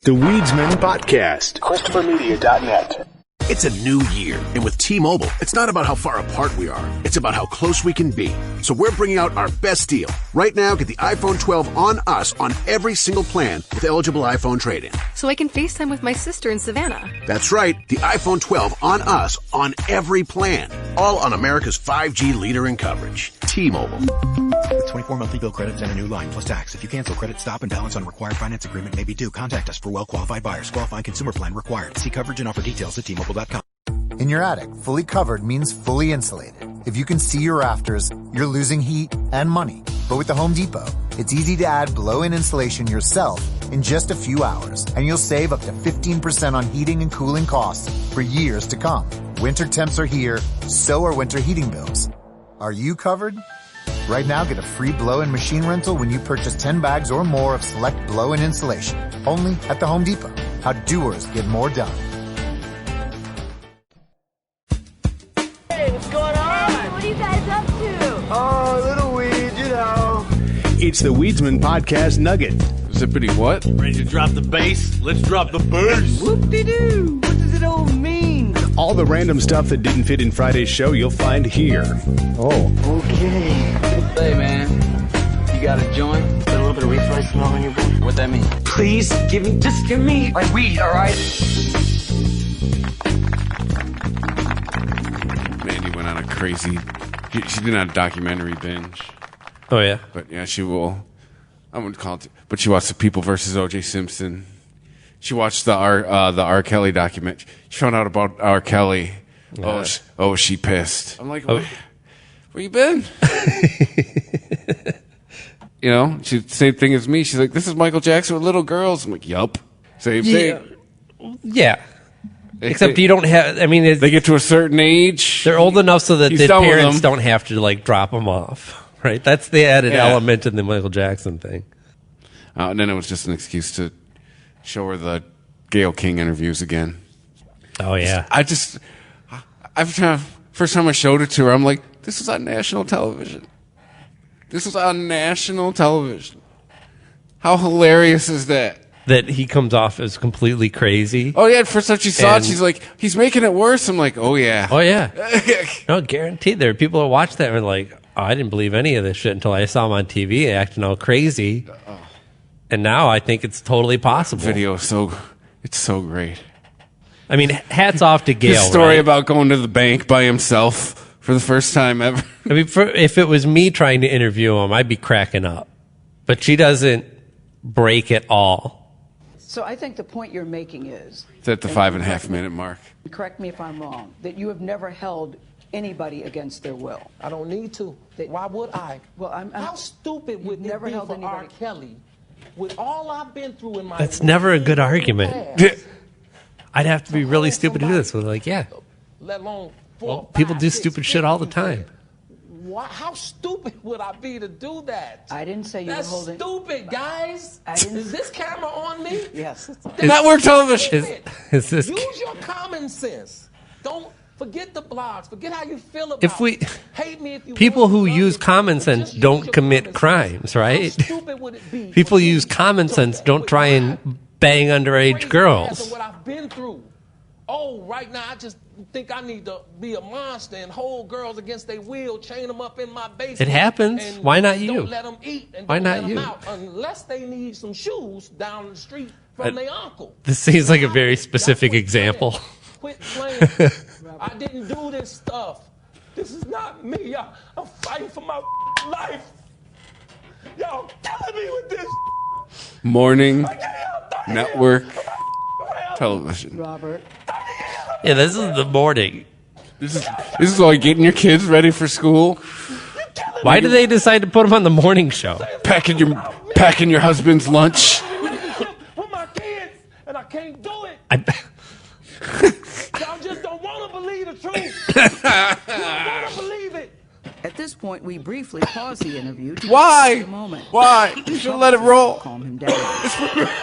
The Weedsman Podcast. ChristopherMedia.net. It's a new year, and with T-Mobile, it's not about how far apart we are. It's about how close we can be. So we're bringing out our best deal. Right now, get the iPhone 12 on us on every single plan with eligible iPhone trade-in. So I can FaceTime with my sister in Savannah. That's right, the iPhone 12 on us on every plan. All on America's 5G leader in coverage. T-Mobile. With 24 monthly bill credits and a new line plus tax. If you cancel, credit stop and balance on required finance agreement may be due. Contact us for well-qualified buyers. Qualifying consumer plan required. See coverage and offer details at T-Mobile.com. In your attic, fully covered means fully insulated. If you can see your rafters, you're losing heat and money. But with the Home Depot, it's easy to add blow-in insulation yourself in just a few hours, and you'll save up to 15% on heating and cooling costs for years to come. Winter temps are here, so are winter heating bills. Are you covered? Right now, get a free blow-in machine rental when you purchase 10 bags or more of select blow-in insulation. Only at the Home Depot. How doers get more done. Hey, what's going on? Hey, what are you guys up to? Oh, little weed, you know. It's the Weedsman Podcast Nugget. Zippity what? Ready to drop the bass? Let's drop the bass. Whoop-de-doo. What does it all mean? All the random stuff that didn't fit in Friday's show, you'll find here. Oh. Okay. Hey, man. You got a joint? Got a little bit of refly smell on your breath. What that mean? Please, just give me like weed, all right? Mandy went on a crazy... She did on a documentary binge. Oh, yeah? But, yeah, she will... I wouldn't call it... But she watched The People versus O.J. Simpson. She watched the R. Kelly document. She found out about R. Kelly. Oh, she pissed. I'm like, where you been? You know, same thing as me. She's like, this is Michael Jackson with little girls. I'm like, yup. Same thing. Yeah. Except you don't have, I mean... They get to a certain age. They're old enough so that the done with parents them. don't have to, like, drop them off. Right? That's the added element in the Michael Jackson thing. And then it was just an excuse to show her the Gayle King interviews again. Oh, yeah. First time I showed it to her, I'm like, this was on national television. This was on national television. How hilarious is that? That he comes off as completely crazy. Oh, yeah. First time she saw it, she's like, he's making it worse. I'm like, oh, yeah. Oh, yeah. No, guaranteed. There are people that watch that and are like, oh, I didn't believe any of this shit until I saw him on TV acting all crazy. And now I think it's totally possible. The video is it's so great. I mean, hats off to Gayle. His story right? about going to the bank by himself for the first time ever. I mean, if it was me trying to interview him, I'd be cracking up. But she doesn't break at all. So I think the point you're making is... It's at the 5.5 minute mark. Correct me if I'm wrong, that you have never held anybody against their will. I don't need to. Why would I? Well, How stupid would never it be held for anybody. R. Kelly? With all I've been through in my That's never a good argument. I'd have to be really stupid to do this. But like, yeah. Let alone people do stupid shit all the time. How stupid would I be to do that? I didn't say you were holding... That's stupid, guys. Is this camera on me? Yes. Network television. Is this... Use your common sense. Don't forget the blogs. Forget how you feel about it. Hate me if you people want, who use common sense don't commit crimes, right? How stupid would it be? People use common sense don't try and bang underage girls. What I've been through. Oh, right now I just think I need to be a monster and hold girls against their will, chain them up in my basement. It happens. Why not you? Don't let them eat and Why don't not let them you? out unless they need some shoes down the street from their uncle. This seems like a very specific example. Quit playing. I didn't do this stuff. This is not me. I'm fighting for my life. Y'all killing me with this. Morning network television. Robert. Yeah, this is the morning. This is like getting your kids ready for school. Why did they decide to put them on the morning show? Packing your husband's lunch. With my kids, and I can't do it. Y'all just don't want to believe the truth. You don't want to believe it. At this point, we briefly pause the interview to Why? take a moment. Why? You should let it roll. Calm him down.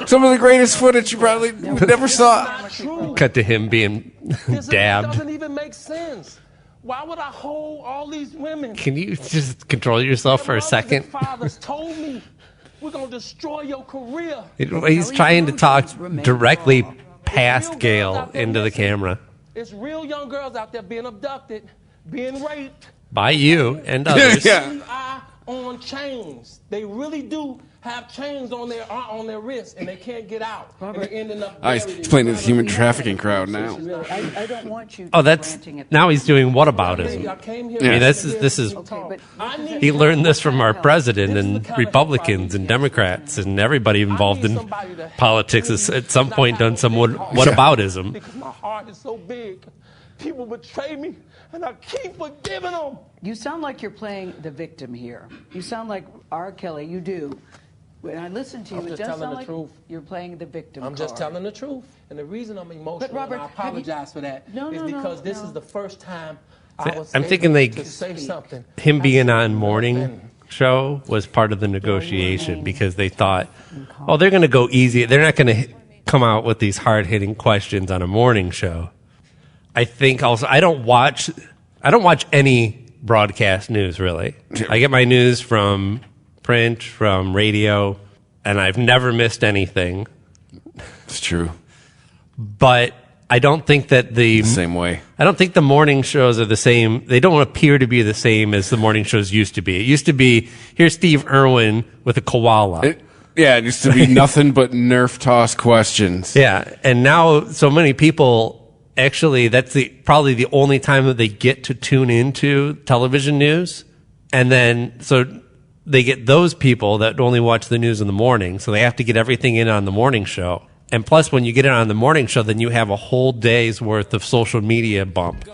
Some of the greatest footage you probably never saw. Cut to him being dabbed. It doesn't even make sense. Why would I hold all these women? Can you just control yourself for a second? Fathers told me We're going to destroy your career. He's trying to talk directly past Gail into the camera. It's real young girls out there being abducted, being raped. By you and others. They are on chains. They really do have chains on their wrists, and they can't get out. And they're ending up he's playing this human trafficking crowd now. I don't want you. Oh, that's now he's doing whataboutism. I mean, this is. He learned this from our president and Republicans and Democrats and everybody involved in politics has at some point done some whataboutism. Because my heart is so big. People betray me, and I keep forgiving them. You sound like you're playing the victim here. You sound like R. Kelly. You do. When I listen to you, it does sound like you're playing the victim I'm just telling the truth. And the reason I'm emotional, But Robert, and I apologize for that, is because this is the first time I was I'm able thinking to say something. Him being on morning show was part of the negotiation because they thought, oh, they're going to go easy. They're not going to come out with these hard-hitting questions on a morning show. I think also I don't watch any broadcast news really. I get my news from print, from radio, and I've never missed anything. It's true. But I don't think that the same way. I don't think the morning shows are the same. They don't appear to be the same as the morning shows used to be. It used to be, here's Steve Irwin with a koala. It used to be nothing but Nerf toss questions. Yeah, and now so many people. Actually, that's probably the only time that they get to tune into television news. And then, so they get those people that only watch the news in the morning. So they have to get everything in on the morning show. And plus, when you get it on the morning show, then you have a whole day's worth of social media bump.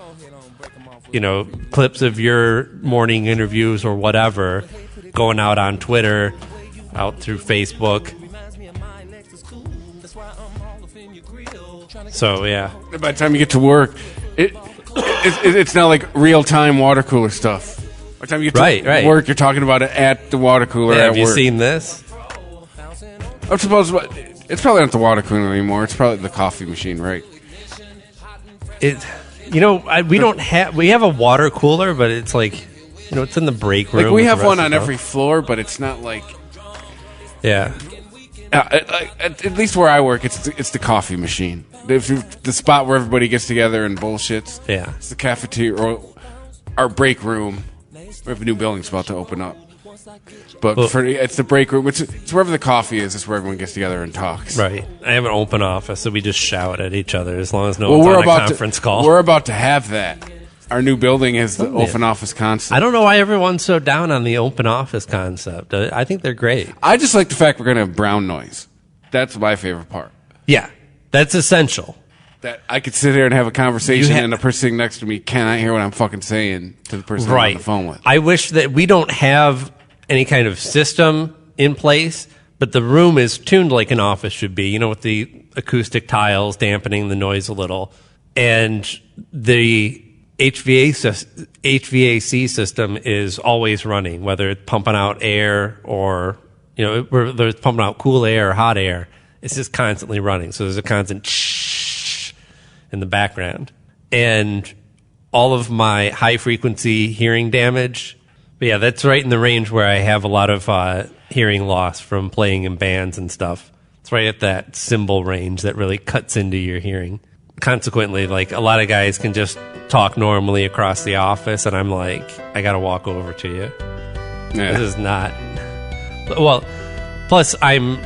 You know, clips of your morning interviews or whatever going out on Twitter, out through Facebook. So, yeah. By the time you get to work, it's not like real-time water cooler stuff. By the time you get to work, you're talking about it at the water cooler at work. Have you seen this? I'm supposed it's probably not the water cooler anymore. It's probably the coffee machine, right? We have a water cooler, but it's like, it's in the break room. Like we have one on every floor, but it's not like... Yeah. At least where I work, it's the coffee machine. The spot where everybody gets together and bullshits. Yeah. It's the cafeteria or our break room. We have a new building about to open up. But it's the break room. It's wherever the coffee is. It's where everyone gets together and talks. Right. I have an open office, so we just shout at each other as long as no one's on a conference call. We're about to have that. Our new building has the open office concept. I don't know why everyone's so down on the open office concept. I think they're great. I just like the fact we're going to have brown noise. That's my favorite part. Yeah. That's essential. That I could sit here and have a conversation and the person sitting next to me cannot hear what I'm fucking saying to the person I'm on the phone with. I wish that we don't have any kind of system in place, but the room is tuned like an office should be, with the acoustic tiles dampening the noise a little. And the HVAC system is always running, whether it's pumping out air or, whether it's pumping out cool air or hot air. It's just constantly running. So there's a constant shh in the background. And all of my high frequency hearing damage, but yeah, that's right in the range where I have a lot of hearing loss from playing in bands and stuff. It's right at that cymbal range that really cuts into your hearing. Consequently, like a lot of guys can just talk normally across the office, and I'm like, I got to walk over to you. Yeah. This is not. Well, plus I'm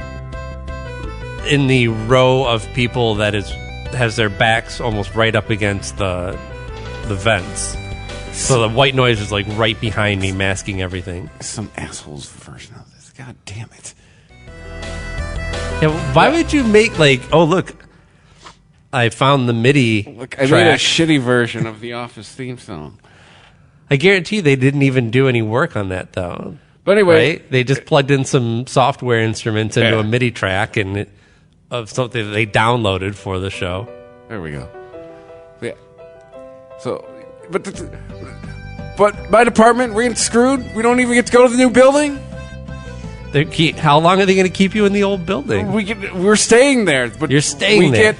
in the row of people that has their backs almost right up against the vents. So the white noise is like right behind me, masking everything. Some assholes version of this. God damn it. Yeah, why would you make oh look, I found the MIDI Look, I made a shitty version of the Office theme song. I guarantee they didn't even do any work on that though. But anyway, right? They just plugged in some software instruments into a MIDI track of something that they downloaded for the show. There we go. Yeah. So, but my department, we're getting screwed. We don't even get to go to the new building. How long are they going to keep you in the old building? We're staying there. But you're staying there.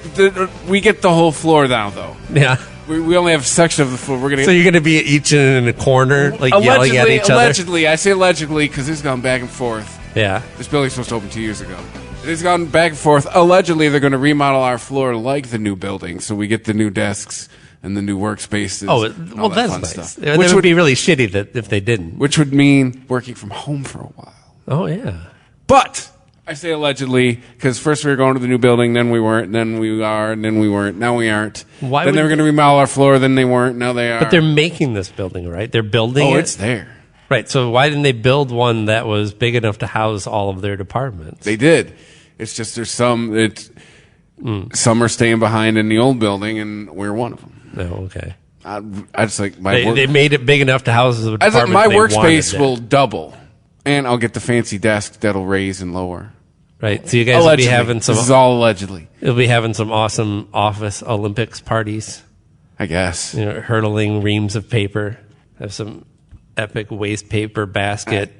We get the whole floor now, though. Yeah. We only have a section of the floor. So you're going to be each in a corner, yelling at each other? Allegedly. I say allegedly because it's gone back and forth. Yeah. This building's supposed to open 2 years ago. It's gone back and forth. Allegedly, they're going to remodel our floor like the new building, so we get the new desks and the new workspaces. Oh, and well, all that that's fun nice. stuff. Which would be really shitty that if they didn't. Which would mean working from home for a while. Oh, yeah. But I say allegedly because first we were going to the new building, then we weren't, then we are, and then we weren't. Now we aren't. Why then they were going to remodel our floor, then they weren't. Now they are. But they're making this building, right? They're building it. Oh, it's there. Right. So why didn't they build one that was big enough to house all of their departments? They did. It's just there's some some are staying behind in the old building, and we're one of them. Oh, okay. I just like my. They made it big enough to house the I department. my workspace will double, and I'll get the fancy desk that'll raise and lower. Right. So you guys will be having some. This is all allegedly. You'll be having some awesome office Olympics parties. I guess. Hurtling reams of paper. Have some epic waste paper basket.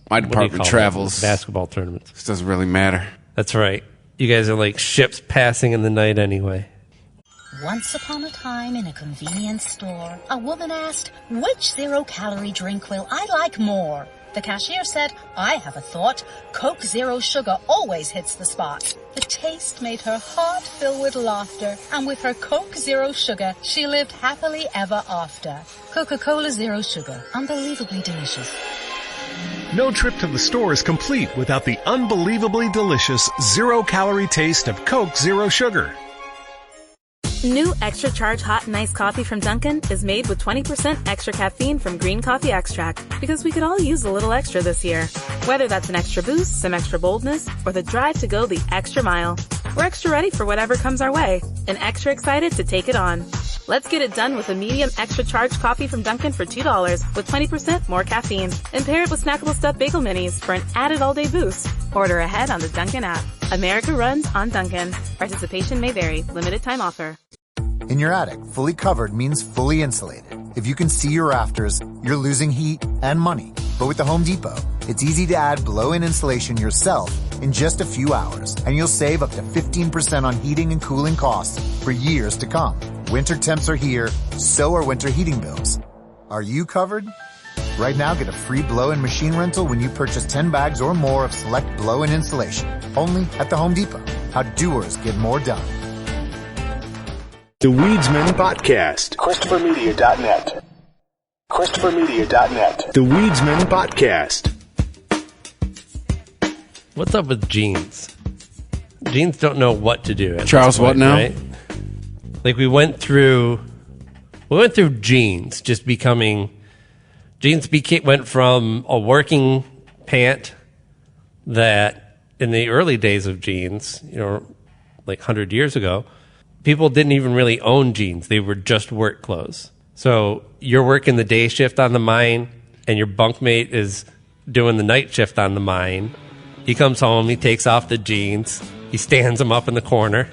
My department travels. Basketball tournaments. This doesn't really matter. That's right. You guys are like ships passing in the night anyway. Once upon a time in a convenience store, a woman asked, "Which zero-calorie drink will I like more?" The cashier said, "I have a thought. Coke Zero Sugar always hits the spot." The taste made her heart fill with laughter, and with her Coke Zero Sugar, she lived happily ever after. Coca-Cola Zero Sugar, unbelievably delicious. No trip to the store is complete without the unbelievably delicious zero-calorie taste of Coke Zero Sugar. New Extra Charge Hot and Iced Coffee from Dunkin' is made with 20% extra caffeine from green coffee extract, because we could all use a little extra this year. Whether that's an extra boost, some extra boldness, or the drive to go the extra mile. We're extra ready for whatever comes our way, and extra excited to take it on. Let's get it done with a medium extra charged coffee from Dunkin' for $2 with 20% more caffeine. And pair it with snackable stuffed bagel minis for an added all-day boost. Order ahead on the Dunkin' app. America runs on Dunkin'. Participation may vary. Limited time offer. In your attic, fully covered means fully insulated. If you can see your rafters, you're losing heat and money. But with the Home Depot, it's easy to add blow-in insulation yourself in just a few hours, and you'll save up to 15% on heating and cooling costs for years to come. Winter temps are here, so are winter heating bills. Are you covered? Right now, get a free blow-in machine rental when you purchase 10 bags or more of select blow-in insulation. Only at the Home Depot. How doers get more done. The Weedsman Podcast. ChristopherMedia.net. ChristopherMedia.net. The Weedsman Podcast. What's up with jeans? Jeans don't know what to do. Charles, what now? Right? Like we went through jeans just becoming. Jeans went from a working pant that in the early days of jeans, like 100 years ago, people didn't even really own jeans. They were just work clothes. So you're working the day shift on the mine, and your bunkmate is doing the night shift on the mine. He comes home, he takes off the jeans, he stands them up in the corner,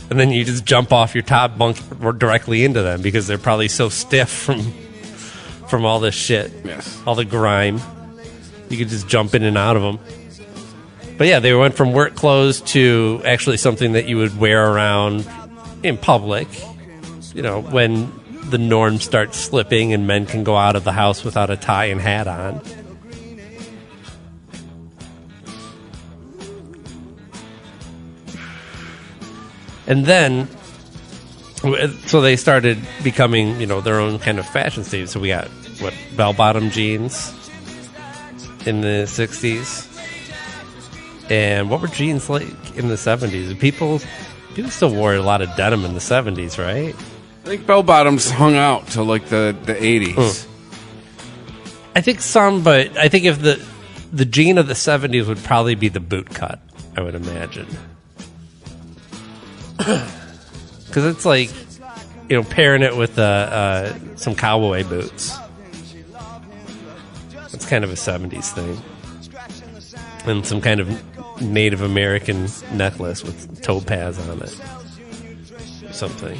and then you just jump off your top bunk directly into them because they're probably so stiff from all this shit. Yes. All the grime. You could just jump in and out of them. But yeah, they went from work clothes to actually something that you would wear around in public, when the norm starts slipping and men can go out of the house without a tie and hat on. And then, so they started becoming, their own kind of fashion statement. So we got, bell-bottom jeans in the 60s. And what were jeans like in the 70s? People still wore a lot of denim in the 70s, right? I think bell-bottoms hung out till like the 80s. I think some, but I think if the jean of the 70s would probably be the boot cut, I would imagine. Because it's like, pairing it with some cowboy boots. It's kind of a 70s thing. And some kind of Native American necklace with topaz on it. Something.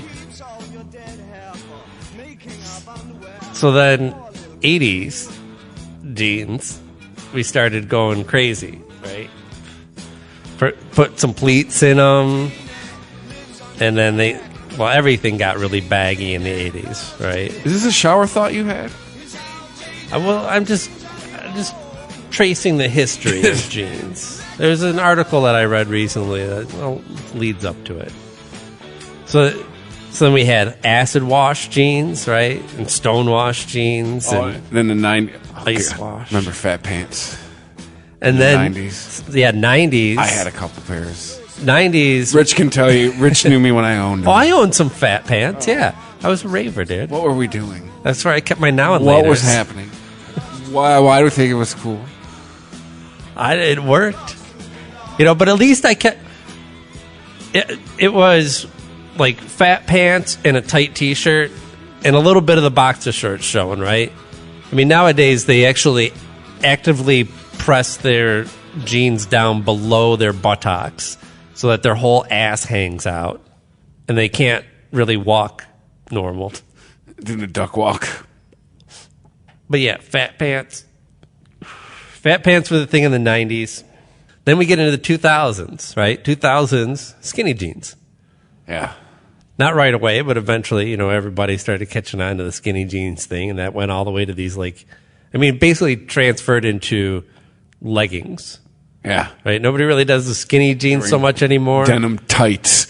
So then, 80s jeans, we started going crazy, right? Put some pleats in them, and then everything got really baggy in the 80s, right? Is this a shower thought you had? I'm just tracing the history of jeans. There's an article that I read recently that leads up to it. So then we had acid wash jeans, right? And stone wash jeans. And then the 90s. Ice wash. Remember fat pants? And then 90s. Yeah, 90s. I had a couple pairs. 90s. Rich can tell you. Rich knew me when I owned them. Oh, I owned some fat pants, yeah. I was a raver, dude. What were we doing? That's where I kept my now and What laters. was happening? Why do you think it was cool? It worked. But at least I kept... It was like fat pants and a tight t-shirt and a little bit of the boxer shorts showing, right? I mean, nowadays they actually actively press their jeans down below their buttocks so that their whole ass hangs out and they can't really walk normal. Doing a duck walk. But yeah, fat pants. Fat pants were the thing in the 90s. Then we get into the 2000s, right? 2000s, skinny jeans. Yeah. Not right away, but eventually, everybody started catching on to the skinny jeans thing, and that went all the way to these, basically transferred into leggings. Yeah. Right? Nobody really does the skinny jeans so much anymore. Denim tights.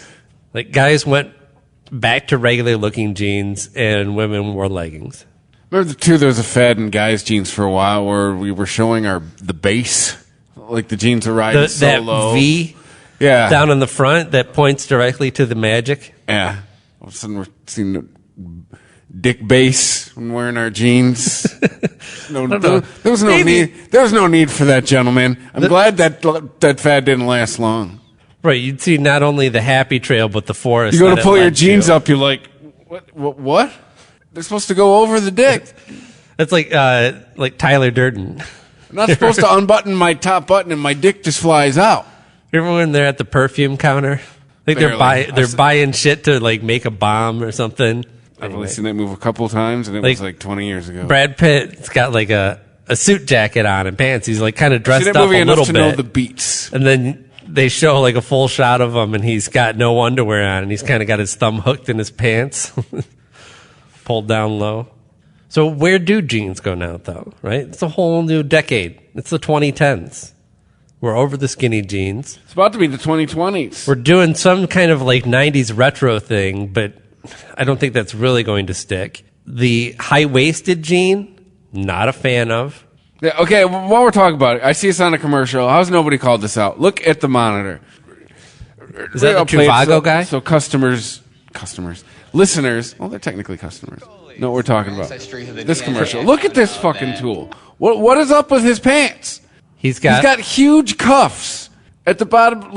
Like, guys went back to regular-looking jeans, and women wore leggings. Remember, there was a fad in guys' jeans for a while where we were showing the base. Like, the jeans are riding so that low. V down in the front that points directly to the magic. Yeah. All of a sudden, we're seeing the dick base when wearing our jeans. There was no need. There was no need for that, gentlemen. I'm glad that fad didn't last long. Right. You'd see not only the happy trail, but the forest. You go to pull your jeans up, you're like, what? They're supposed to go over the dick. That's like Tyler Durden. I'm not supposed to unbutton my top button and my dick just flies out. Remember when they're at the perfume counter? Like they're buying shit to make a bomb or something. I've only seen that move a couple times, and it was 20 years ago. Brad Pitt's got a suit jacket on and pants. He's kind of dressed up a little bit. Know the beats. And then they show a full shot of him, and he's got no underwear on, and he's kind of got his thumb hooked in his pants, pulled down low. So where do jeans go now, though, right? It's a whole new decade. It's the 2010s. We're over the skinny jeans. It's about to be the 2020s. We're doing some kind of 90s retro thing, but I don't think that's really going to stick. The high-waisted jean, not a fan of. Yeah, okay, while we're talking about it, I see us on a commercial. How's nobody called this out? Look at the monitor. Is that the Trivago guy? So listeners, well, they're technically customers. Know what we're talking about. This commercial. Look at this fucking tool. What is up with his pants? He's got huge cuffs at the bottom.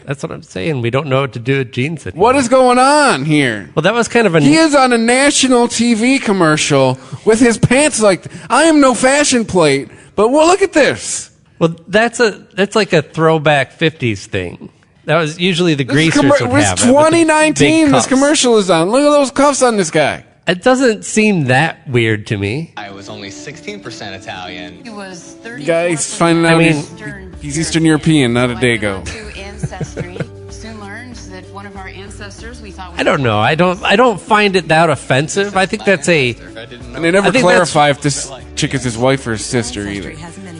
That's what I'm saying. We don't know what to do with jeans anymore. What is going on here? Well, that was kind of He is on a national TV commercial with his pants I am no fashion plate, but look at this. Well, that's like a throwback 50s thing. That was usually the greasers would have. It's 2019. This commercial is on. Look at those cuffs on this guy. It doesn't seem that weird to me. I was only 16% Italian. He was 30. Guy's finding out he's Eastern European, not a Dago. Ancestry. Soon learned that one of our ancestors we thought was... I don't know. I don't find it that offensive. I think that's And they never clarify if this chick is his wife or his sister either.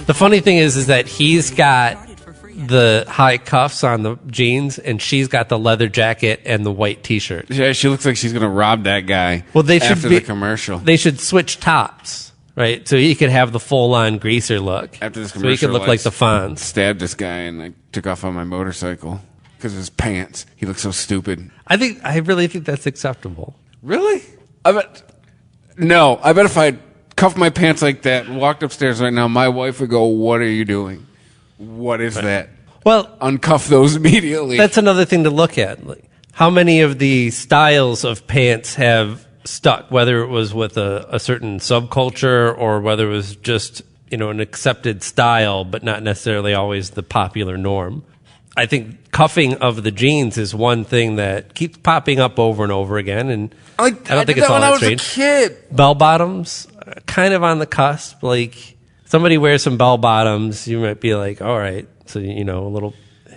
The funny thing is that he's got the high cuffs on the jeans, and she's got the leather jacket and the white T-shirt. Yeah, she looks like she's going to rob that guy. Well, they should after the commercial. They should switch tops, right? So he could have the full-on greaser look. After this commercial, so he could look like the Fonz. Stabbed this guy, and I took off on my motorcycle because of his pants. He looks so stupid. I really think that's acceptable. Really? I bet if I cuffed my pants like that and walked upstairs right now, my wife would go, "What are you doing? What is that?" Well, uncuff those immediately. That's another thing to look at. How many of the styles of pants have stuck, whether it was with a certain subculture or whether it was just an accepted style, but not necessarily always the popular norm. I think cuffing of the jeans is one thing that keeps popping up over and over again, and I don't think it's all that strange. Kid. Bell bottoms, kind of on the cusp. Somebody wears some bell bottoms, you might be like, all right, so a little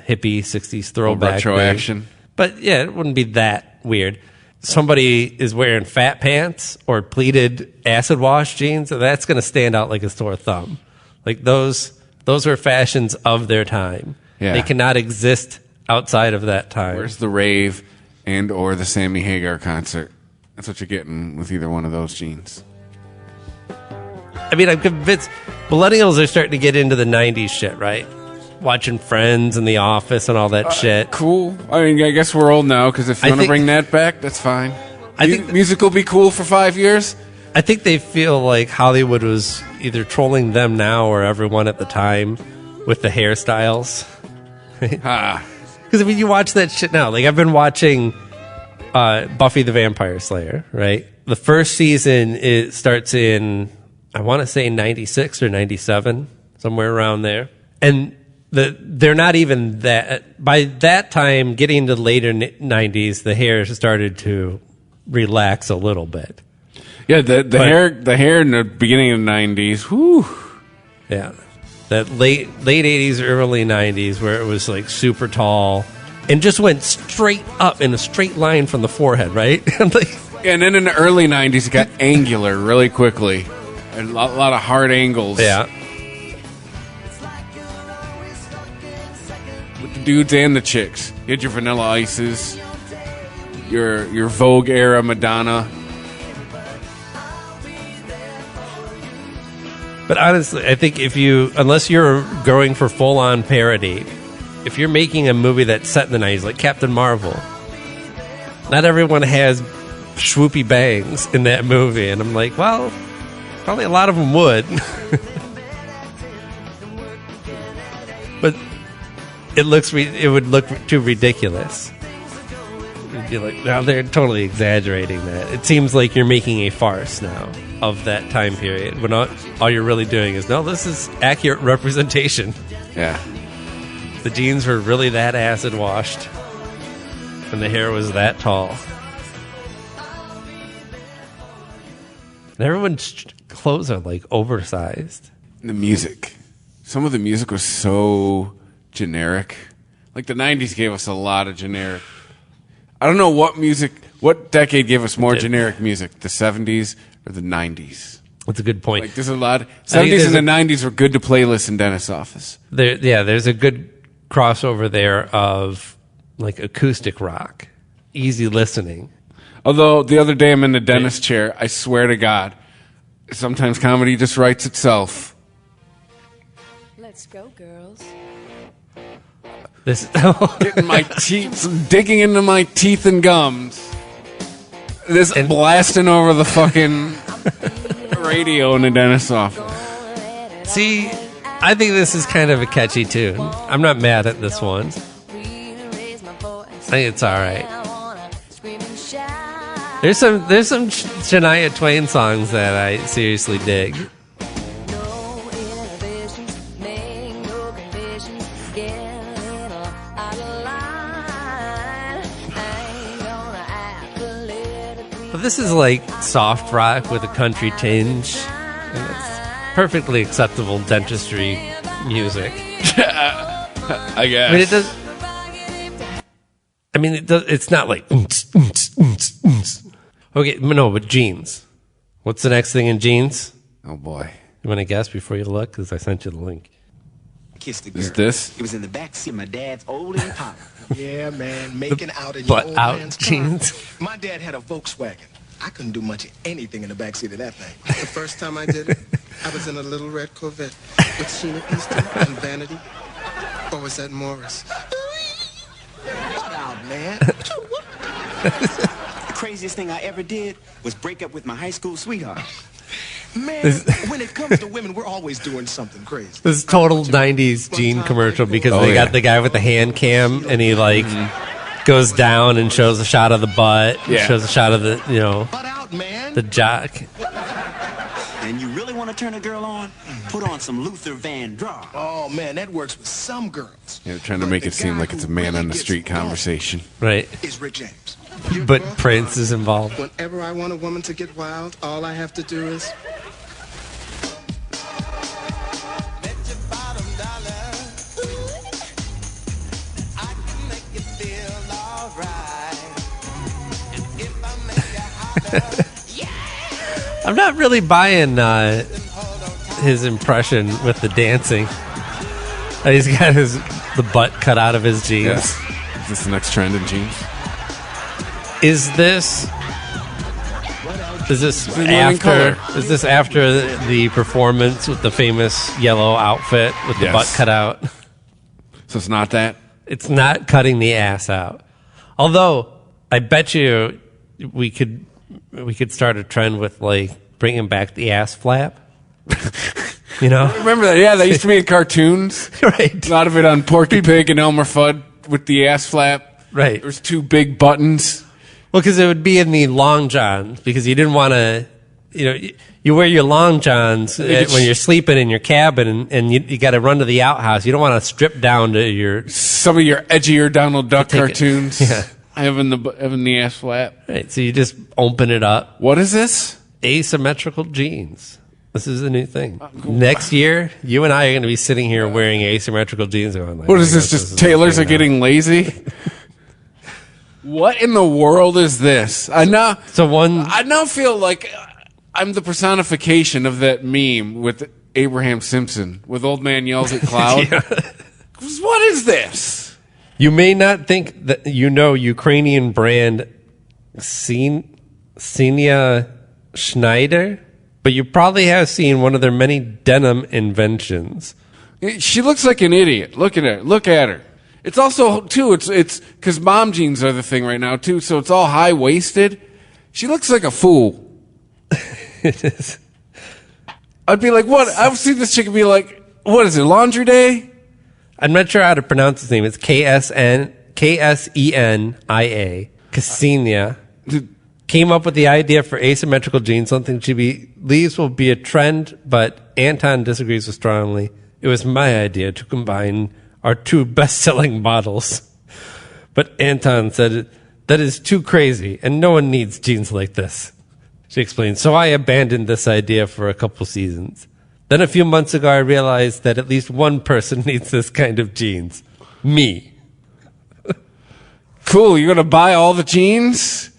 hippie 60s throwback retro thing. action. But yeah, it wouldn't be that weird. Somebody is wearing fat pants or pleated acid wash jeans, that's going to stand out like a sore thumb. Those Those were fashions of their time. Yeah. They cannot exist outside of that time. Where's the rave and or the Sammy Hagar concert? That's what you're getting with either one of those jeans. I mean, I'm convinced millennials are starting to get into the 90s shit, right? Watching Friends and The Office and all that shit. Cool. I mean, I guess we're old now, because if you want to bring that back, that's fine. I think music will be cool for 5 years. I think they feel like Hollywood was either trolling them now or everyone at the time with the hairstyles. Because I mean, you watch that shit now. Like, I've been watching Buffy the Vampire Slayer, right? The first season, it starts in, I want to say 96 or 97, somewhere around there. And they're not even that. By that time, getting to the later 90s, the hair started to relax a little bit. Yeah, the hair in the beginning of the 90s, whew. Yeah. That late 80s, early 90s, where it was like super tall and just went straight up in a straight line from the forehead, right? And then in the early 90s, it got angular really quickly. And a lot of hard angles. Yeah. With the dudes and the chicks. You had your Vanilla Ices, your Vogue era Madonna. But honestly, I think unless you're going for full-on parody, if you're making a movie that's set in the 90s, like Captain Marvel, not everyone has swoopy bangs in that movie. And I'm like, well, probably a lot of them would. But it would look too ridiculous. You'd be like, now they're totally exaggerating that. It seems like you're making a farce now of that time period. When all you're really doing is, no, this is accurate representation. Yeah. The jeans were really that acid washed. And the hair was that tall. And everyone's clothes are like oversized. The music. Some of the music was so generic. Like the 90s gave us a lot of generic. I don't know what decade gave us more generic music, the 70s or the 90s. That's a good point. Like there's a lot. 70s and the 90s were good to playlist in dentist's office. There's a good crossover there of like acoustic rock, easy listening. Although the other day I'm in the dentist chair, I swear to God, sometimes comedy just writes itself. Let's go, girls. Getting my teeth, digging into my teeth and gums. This blasting over the fucking radio in the dentist's office. See, I think this is kind of a catchy tune. I'm not mad at this one. I think it's all right. There's some Shania Twain songs that I seriously dig. But this is like soft rock with a country tinge. And it's perfectly acceptable dentistry music. I guess. I mean, it does. I mean, it's not like. Okay, no, but jeans. What's the next thing in jeans? Oh boy! You want to guess before you look? Because I sent you the link. Kissed the girl. Is this? It was in the back seat of my dad's old Impala. Yeah, man, making out in butt your old out man's jeans. car. My dad had a Volkswagen. I couldn't do much of anything in the backseat of that thing. The first time I did it, I was in a little red Corvette with Sheena Easton and Vanity. Or was that Morris? What out, man? The craziest thing I ever did was break up with my high school sweetheart. Man, when it comes to women, we're always doing something crazy. This is total 90s jean commercial because they got the guy with the hand cam and he like goes down and shows a shot of the butt, shows a shot of the, the jock. And you really want to turn a girl on? Put on some Luther Vandross. Oh, man, that works with some girls. Yeah, they're trying to make it seem like it's a man on the street conversation. Right. Is Rick James. But Prince is involved. Whenever I want a woman to get wild, all I have to do is... I'm not really buying his impression with the dancing. He's got the butt cut out of his jeans. Yes. Is this the next trend in jeans? Is this after the performance with the famous yellow outfit with the butt cut out? So it's not that? It's not cutting the ass out. Although I bet you we could start a trend with like bringing back the ass flap. You know? Remember that? Yeah, that used to be in cartoons. Right. A lot of it on Porky Pig and Elmer Fudd with the ass flap. Right. There's 2 big buttons. Well, because it would be in the long johns, because you didn't want to, you wear your long johns when you're sleeping in your cabin, and you got to run to the outhouse. You don't want to strip down to some of your edgier Donald Duck cartoons. Yeah. Having the ass flap. Right. So you just open it up. What is this? Asymmetrical jeans. This is a new thing. Cool. Next year, you and I are going to be sitting here wearing asymmetrical jeans. Going like, what is this? Just tailors are getting lazy? What in the world is this? I now feel like I'm the personification of that meme with Abraham Simpson, with old man yells at cloud. What is this? You may not think that Ukrainian brand Xenia Schneider, but you probably have seen one of their many denim inventions. She looks like an idiot. Look at her. Look at her. It's also, too, it's because mom jeans are the thing right now, too, so it's all high-waisted. She looks like a fool. It is. I'd be like, what? I've seen this chick and be like, what is it, laundry day? I'm not sure how to pronounce his name. It's Ksenia. Ksenia. Came up with the idea for asymmetrical jeans, something she believes will be a trend, but Anton disagrees with strongly. It was my idea to combine our 2 best-selling models. But Anton said, that is too crazy, and no one needs jeans like this. She explained, so I abandoned this idea for a couple seasons. Then a few months ago, I realized that at least one person needs this kind of jeans. Me. Cool, you're going to buy all the jeans?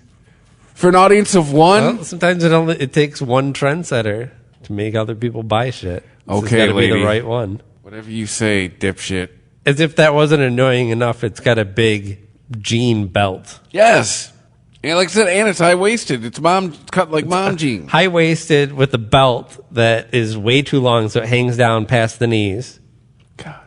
For an audience of one? Well, sometimes it takes one trendsetter to make other people buy shit. Okay, it's lady. Be the right one. Whatever you say, dipshit. As if that wasn't annoying enough, it's got a big jean belt. Yes. And like I said, and it's high-waisted. It's cut like mom jeans. High-waisted with a belt that is way too long, so it hangs down past the knees. God.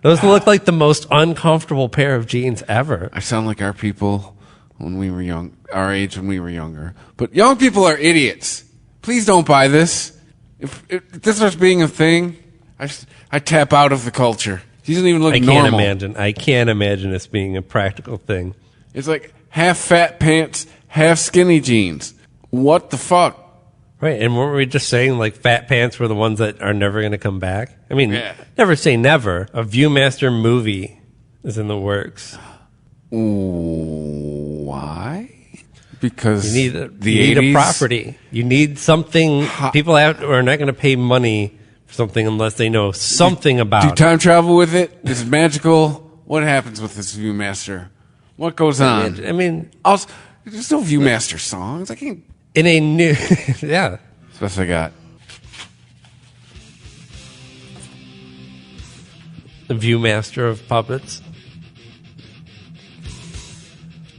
Those look like the most uncomfortable pair of jeans ever. I sound like our people when we were young, our age when we were younger. But young people are idiots. Please don't buy this. If this starts being a thing, I tap out of the culture. He doesn't even look normal. I can't imagine this being a practical thing. It's like half fat pants, half skinny jeans. What the fuck? Right, and weren't we just saying like fat pants were the ones that are never going to come back? I mean, never say never. A Viewmaster movie is in the works. Why? Because you need a property. You need something. People are not going to pay money for something unless they know something about it. Do time travel with it? Is it magical? What happens with this Viewmaster? What goes on? I mean, also, there's no Viewmaster songs. I can't. In a new, yeah. That's what I got. The Viewmaster of puppets.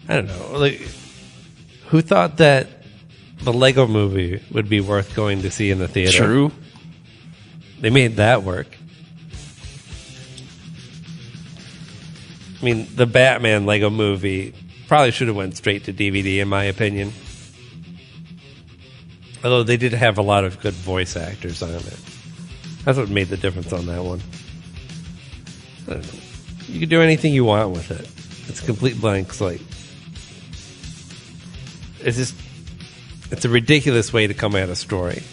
I don't know. Like, who thought that the Lego movie would be worth going to see in the theater? True. They made that work. I mean, the Batman Lego movie probably should have went straight to DVD, in my opinion. Although they did have a lot of good voice actors on it. That's what made the difference on that one. I don't know. You can do anything you want with it. It's a complete blank slate. It's a ridiculous way to come at a story.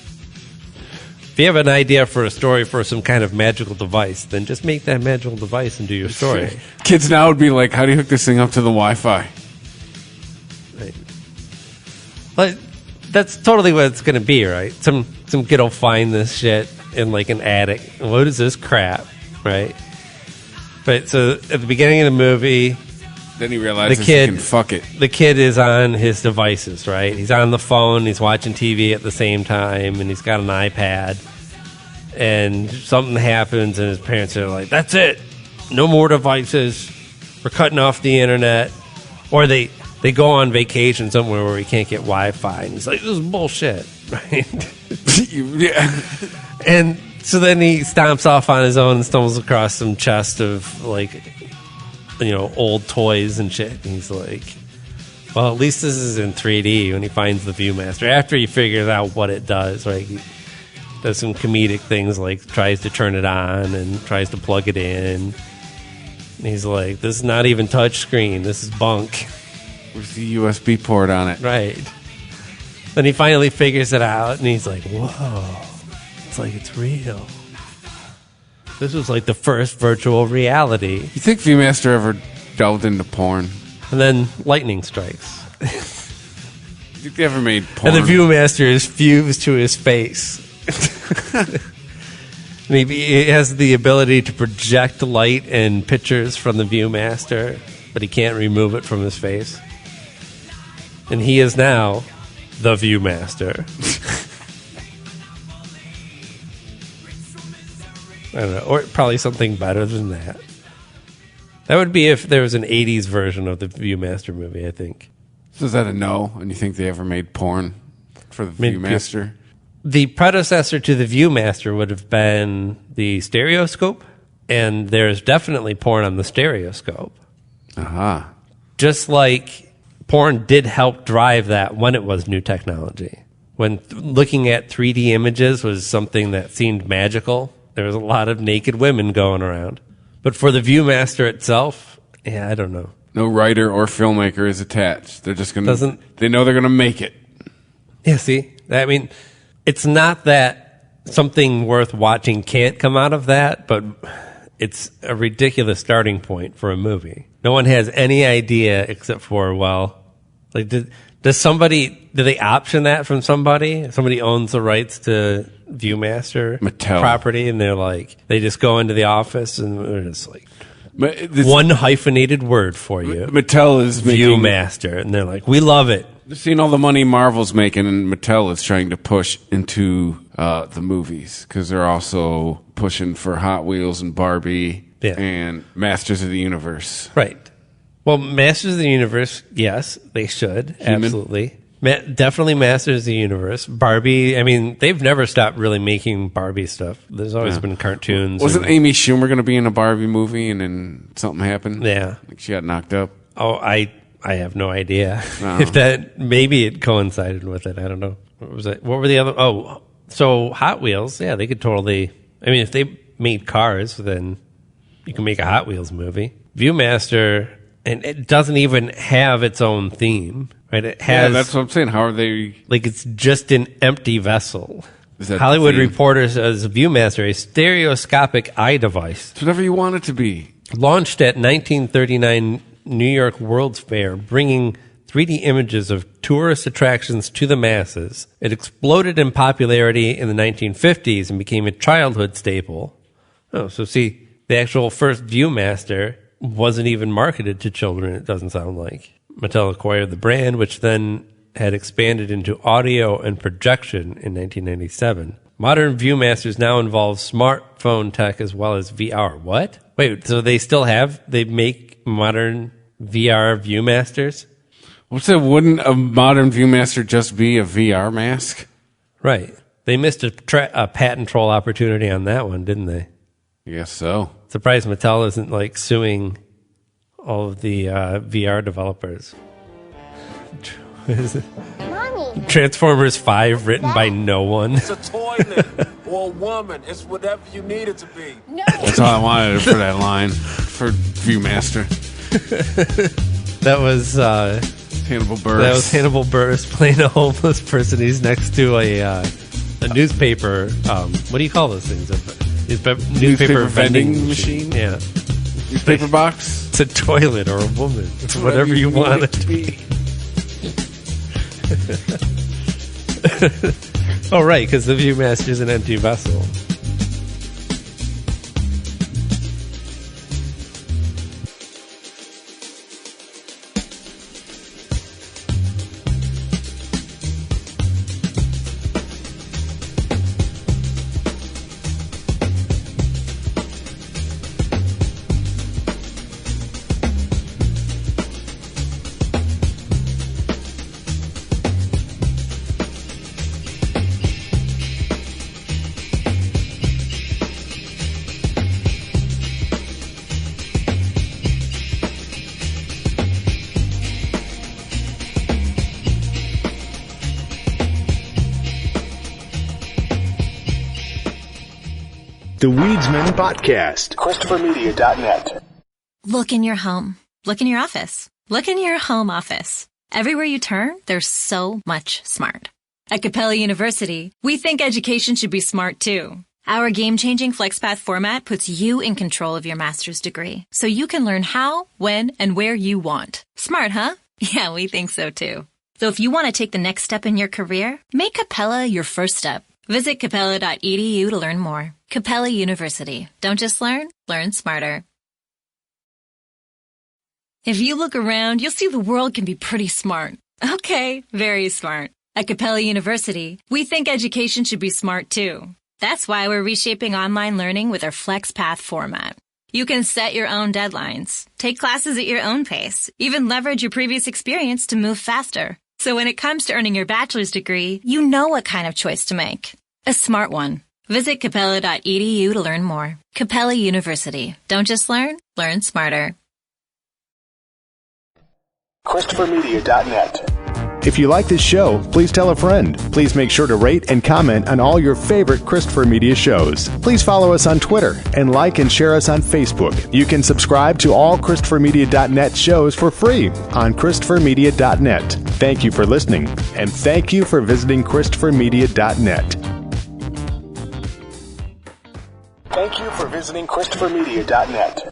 If you have an idea for a story for some kind of magical device, then just make that magical device and do your story. Kids now would be like, how do you hook this thing up to the Wi-Fi? Right. But that's totally what it's going to be, right? Some kid will find this shit in like an attic. What is this crap, right? But so at the beginning of the movie, then he realizes he can fuck it. The kid is on his devices, right? He's on the phone, he's watching TV at the same time, and he's got an iPad. and something happens, and his parents are like, "That's it, no more devices. We're cutting off the internet." Or they go on vacation somewhere where we can't get Wi-Fi, and he's like, "This is bullshit," right? Yeah. And so then he stomps off on his own and stumbles across some chest of, like, you know, old toys and shit. And he's like, well, at least this is in 3D when he finds the Viewmaster. After he figures out what it does, right? He does some comedic things, like tries to turn it on and tries to plug it in. And he's like, this is not even touchscreen. This is bunk. Where's the USB port on it? Right. Then he finally figures it out, and he's like, whoa. It's like it's real. This was like the first virtual reality. You think Viewmaster ever delved into porn? And then lightning strikes. You think they ever made porn? And the Viewmaster is fused to his face. Maybe he has the ability to project light and pictures from the Viewmaster, but he can't remove it from his face. And he is now the Viewmaster. I don't know, or probably something better than that. That would be if there was an 80s version of the Viewmaster movie, I think. So is that a no? And you think they ever made porn for the Viewmaster? The predecessor to the Viewmaster would have been the stereoscope, and there's definitely porn on the stereoscope. Aha. Just like porn did help drive that when it was new technology. When looking at 3D images was something that seemed magical, there was a lot of naked women going around. But for the Viewmaster itself, yeah, I don't know. No writer or filmmaker is attached. They're just going to... They know they're going to make it. Yeah, see? I mean, it's not that something worth watching can't come out of that, but it's a ridiculous starting point for a movie. No one has any idea except for, well, like, do they option that from somebody? Somebody owns the rights to Viewmaster Mattel property, and they're like, they just go into the office and they're just like, one hyphenated word for you. Mattel is Viewmaster, and they're like, we love it. They're seeing all the money Marvel's making, and Mattel is trying to push into the movies because they're also pushing for Hot Wheels and Barbie and Masters of the Universe. Right. Well, Masters of the Universe, yes, they should. Absolutely. Definitely Masters of the Universe. Barbie, I mean, they've never stopped really making Barbie stuff. There's always been cartoons. Wasn't Amy Schumer going to be in a Barbie movie, and then something happened? Yeah. Like she got knocked up? Oh, I have no idea. If that, maybe it coincided with it. I don't know. What was it? What were the other? Oh, so Hot Wheels, yeah, they could totally, I mean, if they made cars, then you can make a Hot Wheels movie. Viewmaster, and it doesn't even have its own theme, right? It has. Yeah, that's what I'm saying. How are they? Like, it's just an empty vessel. Is that Hollywood Reporter says Viewmaster, a stereoscopic eye device. It's whatever you want it to be. Launched at 1939 New York World's Fair, bringing 3D images of tourist attractions to the masses. It exploded in popularity in the 1950s and became a childhood staple. Oh, so see, the actual first Viewmaster wasn't even marketed to children, it doesn't sound like. Mattel acquired the brand, which then had expanded into audio and projection in 1997. Modern Viewmasters now involve smartphone tech as well as VR. What? Wait, so they make modern VR Viewmasters? What's that? Wouldn't a modern Viewmaster just be a VR mask? Right. They missed a patent troll opportunity on that one, didn't they? I guess so. Surprised Mattel isn't like suing all of the VR developers. Mommy. Transformers 5 written by no one. It's a toilet or a woman. It's whatever you need it to be. No. That's all I wanted for that line for Viewmaster. That was Hannibal Buress. That was Hannibal Buress playing a homeless person. He's next to a newspaper. What do you call those things? Newspaper vending machine. Yeah. Newspaper box. It's a toilet or a woman. It's whatever you want it to be. Oh, right, because the Viewmaster is an empty vessel. the Weedsman Podcast. ChristopherMedia.net. Look in your home. Look in your office. Look in your home office. Everywhere you turn, there's so much smart. At Capella University, we think education should be smart too. Our game-changing FlexPath format puts you in control of your master's degree, so you can learn how, when, and where you want. Smart, huh? Yeah, we think so too. So if you want to take the next step in your career, make Capella your first step. Visit capella.edu to learn more. Capella University. Don't just learn smarter. If you look around, you'll see the world can be pretty smart. Okay, very smart. At Capella University, we think education should be smart too. That's why we're reshaping online learning with our FlexPath format. You can set your own deadlines, take classes at your own pace, even leverage your previous experience to move faster. So when it comes to earning your bachelor's degree, you know what kind of choice to make. A smart one. Visit capella.edu to learn more. Capella University. Don't just learn smarter. ChristopherMedia.net. If you like this show, please tell a friend. Please make sure to rate and comment on all your favorite Christopher Media shows. Please follow us on Twitter and like and share us on Facebook. You can subscribe to all ChristopherMedia.net shows for free on ChristopherMedia.net. Thank you for listening, and thank you for visiting ChristopherMedia.net. Thank you for visiting ChristopherMedia.net.